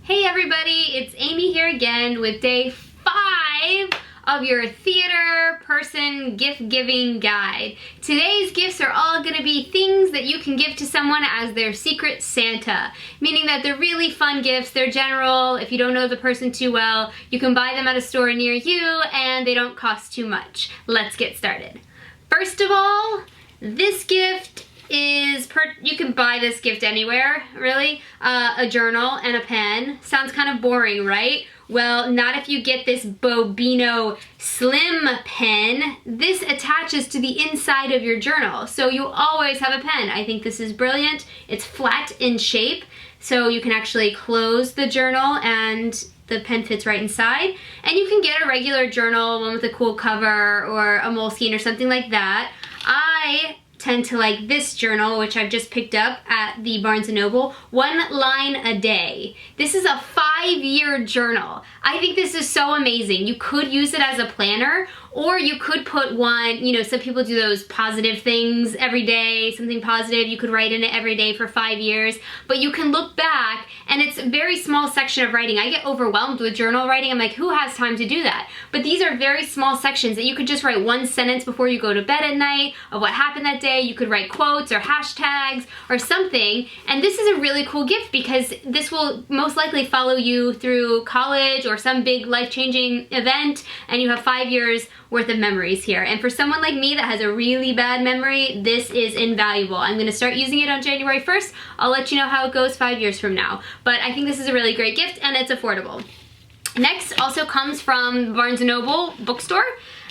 Hey everybody, it's Amy here again with day 5 of your theater person gift giving guide. Today's gifts are all going to be things that you can give to someone as their secret Santa, meaning that they're really fun gifts, they're general. If you don't know the person too well, you can buy them at a store near you and they don't cost too much. Let's get started. First of all, this gift is, you can buy this gift anywhere, really. A journal and a pen. Sounds kind of boring, right? Well, not if you get this Bobino Slim pen. This attaches to the inside of your journal, so you always have a pen. I think this is brilliant. It's flat in shape, so you can actually close the journal and the pen fits right inside. And you can get a regular journal, one with a cool cover or a Moleskine or something like that. I tend to like this journal, which I've just picked up at the Barnes & Noble, 1 line a day. This is a 5-year journal. I think this is so amazing. You could use it as a planner, or you could put one, you know, some people do those positive things every day, something positive, you could write in it every day for 5 years, but you can look back and it's a very small section of writing. I get overwhelmed with journal writing. I'm like, who has time to do that? But these are very small sections that you could just write one sentence before you go to bed at night of what happened that day. You could write quotes or hashtags or something, and this is a really cool gift because this will most likely follow you through college or some big life-changing event, and you have 5 years worth of memories here. And for someone like me that has a really bad memory, this is invaluable. I'm going to start using it on January 1st. I'll let you know how it goes 5 years from now. But I think this is a really great gift and it's affordable. Next also comes from Barnes & Noble bookstore,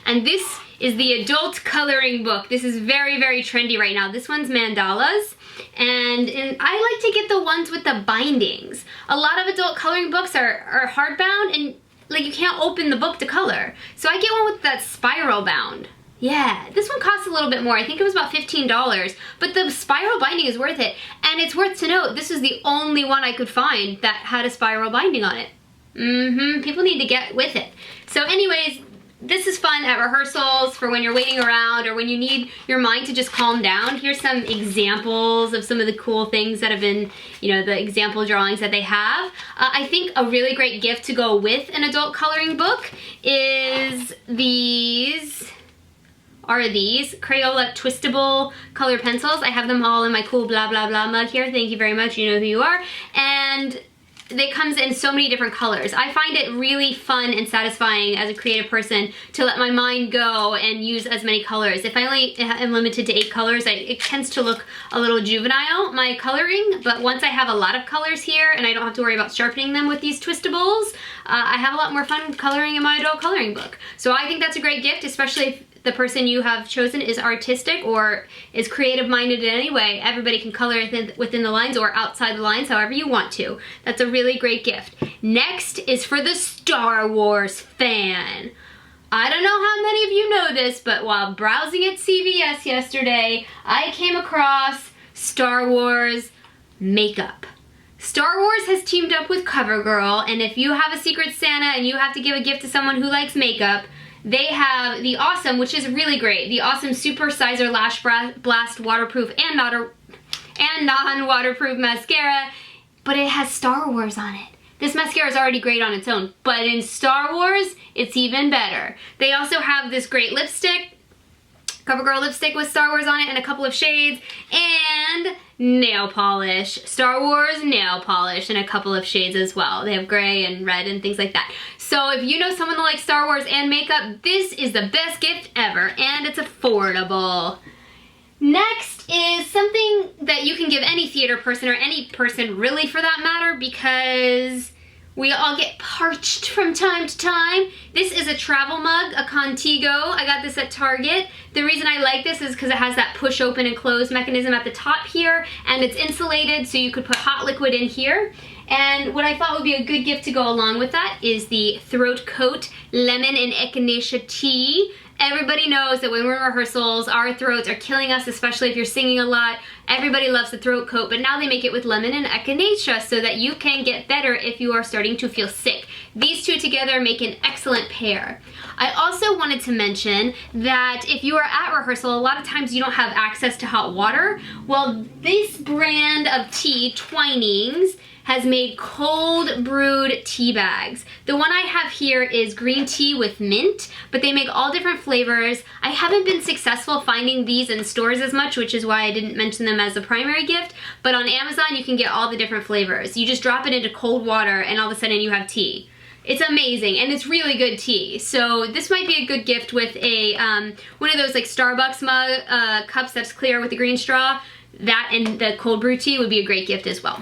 and this is the adult coloring book. This is very, very trendy right now. This one's mandalas, and I like to get the ones with the bindings. A lot of adult coloring books are hardbound, and like you can't open the book to color. So I get one with that spiral bound. Yeah, this one costs a little bit more. I think it was about $15, but the spiral binding is worth it. And it's worth to note, this is the only one I could find that had a spiral binding on it. People need to get with it. So anyways, this is fun at rehearsals for when you're waiting around or when you need your mind to just calm down. Here's some examples of some of the cool things that have been, you know, the example drawings that they have. I think a really great gift to go with an adult coloring book is these Crayola twistable color pencils. I have them all in my cool blah blah blah mug here. Thank you very much, you know who you are. And it comes in so many different colors. I find it really fun and satisfying as a creative person to let my mind go and use as many colors. If I only am limited to 8 colors, it tends to look a little juvenile, my coloring, but once I have a lot of colors here and I don't have to worry about sharpening them with these twistables, I have a lot more fun coloring in my adult coloring book. So I think that's a great gift, especially if the person you have chosen is artistic or is creative minded in any way. Everybody can color within the lines or outside the lines, however you want to. That's a really great gift. Next is for the Star Wars fan. I don't know how many of you know this, but while browsing at CVS yesterday, I came across Star Wars makeup. Star Wars has teamed up with CoverGirl, and if you have a secret Santa and you have to give a gift to someone who likes makeup, they have the awesome, which is really great, the awesome Super Sizer Lash Blast waterproof and non-waterproof mascara, but it has Star Wars on it. This mascara is already great on its own, but in Star Wars, it's even better. They also have this great lipstick, CoverGirl lipstick with Star Wars on it and a couple of shades, and nail polish, Star Wars nail polish in a couple of shades as well. They have gray and red and things like that. So if you know someone that likes Star Wars and makeup, this is the best gift ever, and it's affordable. Next is something that you can give any theater person or any person really for that matter, because we all get parched from time to time. This is a travel mug, a Contigo. I got this at Target. The reason I like this is because it has that push open and close mechanism at the top here, and it's insulated so you could put hot liquid in here. And what I thought would be a good gift to go along with that is the Throat Coat Lemon and Echinacea Tea. Everybody knows that when we're in rehearsals, our throats are killing us, especially if you're singing a lot. Everybody loves the throat coat, but now they make it with lemon and echinacea so that you can get better if you are starting to feel sick. These two together make an excellent pair. I also wanted to mention that if you are at rehearsal, a lot of times you don't have access to hot water. Well, this brand of tea, Twinings, has made cold brewed tea bags. The one I have here is green tea with mint, but they make all different flavors. I haven't been successful finding these in stores as much, which is why I didn't mention them as a primary gift, but on Amazon you can get all the different flavors. You just drop it into cold water and all of a sudden you have tea. It's amazing, and it's really good tea. So this might be a good gift with a one of those like Starbucks mug cups that's clear with the green straw. That and the cold brew tea would be a great gift as well.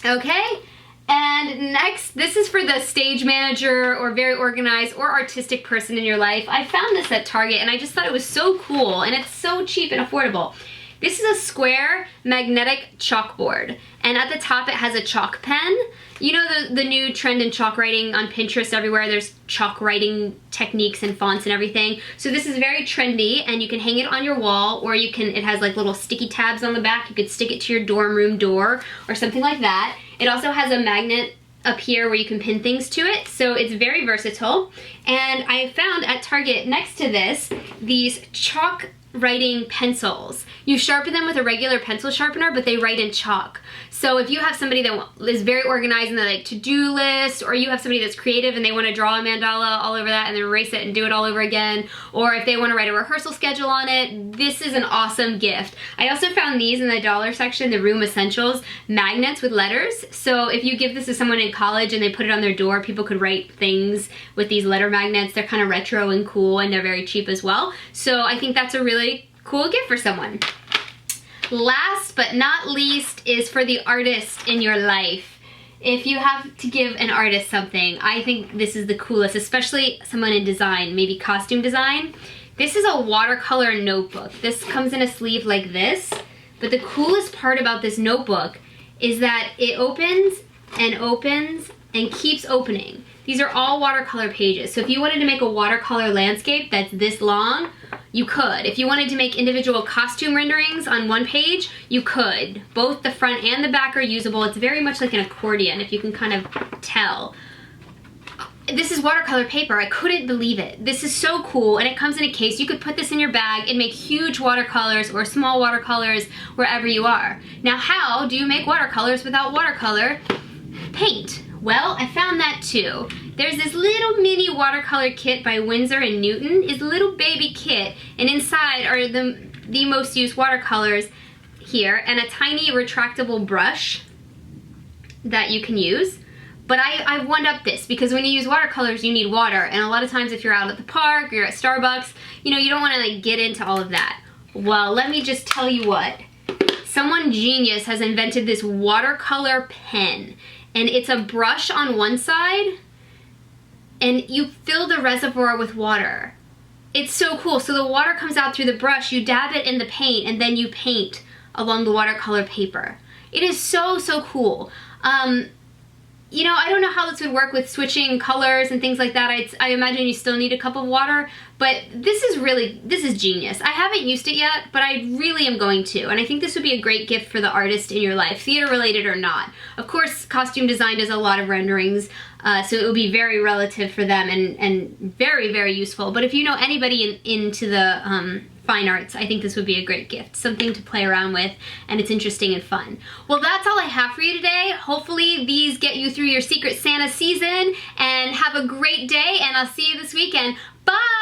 Okay, and next, this is for the stage manager or very organized or artistic person in your life. I found this at Target, and I just thought it was so cool, and it's so cheap and affordable. This is a square magnetic chalkboard, and at the top it has a chalk pen. You know the new trend in chalk writing on Pinterest everywhere, there's chalk writing techniques and fonts and everything. So this is very trendy, and you can hang it on your wall, or you can, it has like little sticky tabs on the back. You could stick it to your dorm room door or something like that. It also has a magnet up here where you can pin things to it, so it's very versatile. And I found at Target next to this, these chalk writing pencils. You sharpen them with a regular pencil sharpener, but they write in chalk. So if you have somebody that is very organized in the like to-do list, or you have somebody that's creative and they want to draw a mandala all over that and then erase it and do it all over again, or if they want to write a rehearsal schedule on it, this is an awesome gift. I also found these in the dollar section, the Room Essentials magnets with letters. So if you give this to someone in college and they put it on their door, people could write things with these letter magnets. They're kind of retro and cool, and they're very cheap as well. So I think that's a really cool gift for someone. Last but not least is for the artist in your life. If you have to give an artist something, I think this is the coolest, especially someone in design, maybe costume design. This is a watercolor notebook. This comes in a sleeve like this, but the coolest part about this notebook is that it opens and opens and keeps opening. These are all watercolor pages. So if you wanted to make a watercolor landscape that's this long, you could. If you wanted to make individual costume renderings on one page, you could. Both the front and the back are usable. It's very much like an accordion, if you can kind of tell. This is watercolor paper. I couldn't believe it. This is so cool, and it comes in a case. You could put this in your bag and make huge watercolors or small watercolors wherever you are. Now, how do you make watercolors without watercolor paint? Well, I found that too. There's this little mini watercolor kit by Winsor & Newton. It's a little baby kit, and inside are the most used watercolors here, and a tiny retractable brush that you can use. But I've one up this, because when you use watercolors, you need water, and a lot of times if you're out at the park or you're at Starbucks, you know, you don't want to like get into all of that. Well, let me just tell you what. Someone genius has invented this watercolor pen. And it's a brush on one side, and you fill the reservoir with water. It's so cool. So the water comes out through the brush, you dab it in the paint, and then you paint along the watercolor paper. It is so, so cool. You know, I don't know how this would work with switching colors and things like that. I imagine you still need a cup of water, but this is genius. I haven't used it yet, but I really am going to, and I think this would be a great gift for the artist in your life, theater related or not. Of course, costume design does a lot of renderings, so it will be very relative for them and very, very useful. But if you know anybody into the fine arts, I think this would be a great gift, something to play around with, and it's interesting and fun. Well, that's all I have for you today. Hopefully these get you through your Secret Santa season, and have a great day, and I'll see you this weekend. Bye!